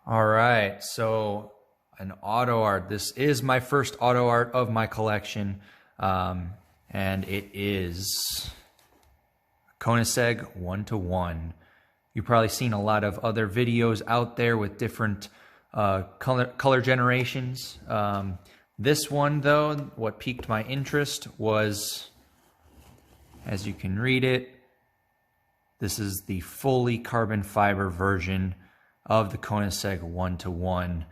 All right, so an AUTOart. This is my first AUTOart of my collection, and it is Koenigsegg One-to-One. You've probably seen a lot of other videos out there with different color generations. This one, though, what piqued my interest was, as you can read it, this is the fully carbon fiber version of the Koenigsegg One-to-One.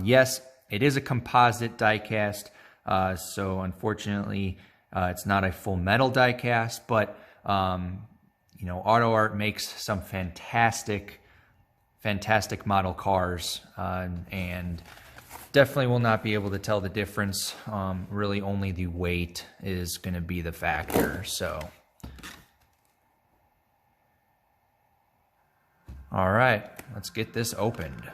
Yes, it is a composite diecast, so unfortunately it's not a full metal diecast, but you know, AUTOart makes some fantastic model cars, and definitely will not be able to tell the difference. Really only the weight is going to be the factor. So all right, let's get this opened.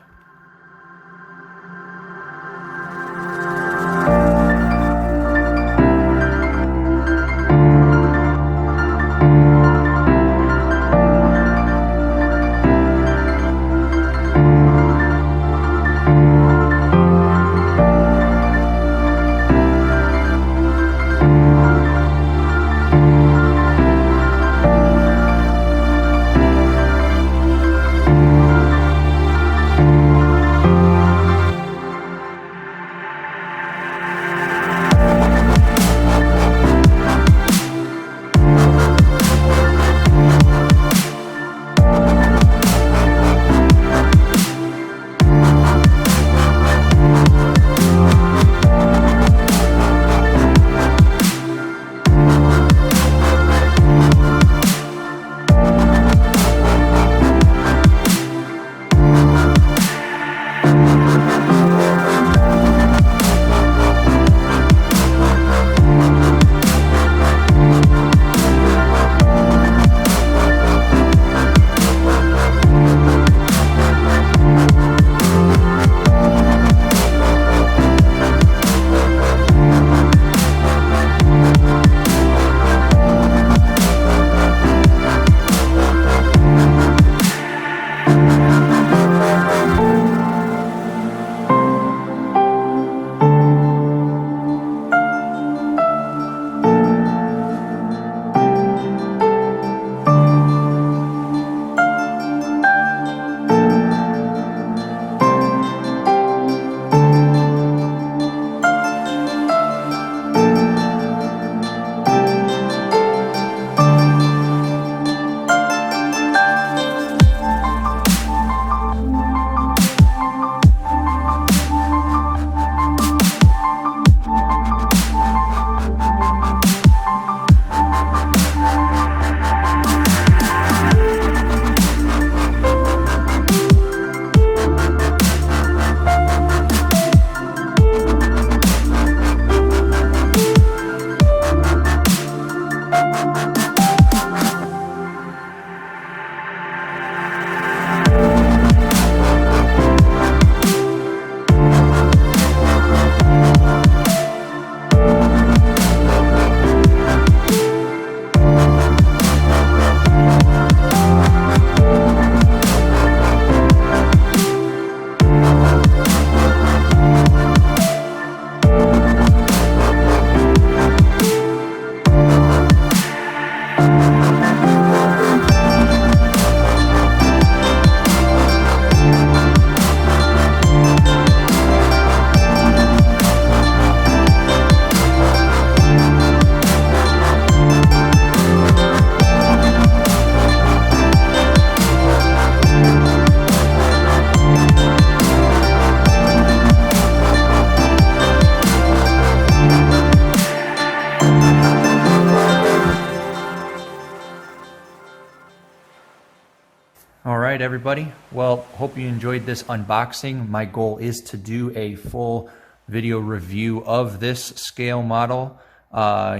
All right, everybody. Well, hope you enjoyed this unboxing. My goal is to do a full video review of this scale model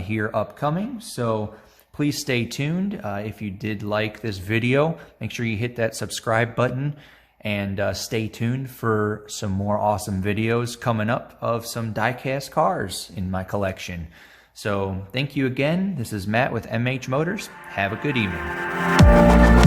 here upcoming. So please stay tuned. If you did like this video, make sure you hit that subscribe button and stay tuned for some more awesome videos coming up of some diecast cars in my collection. So thank you again. This is Matt with MH Motors. Have a good evening.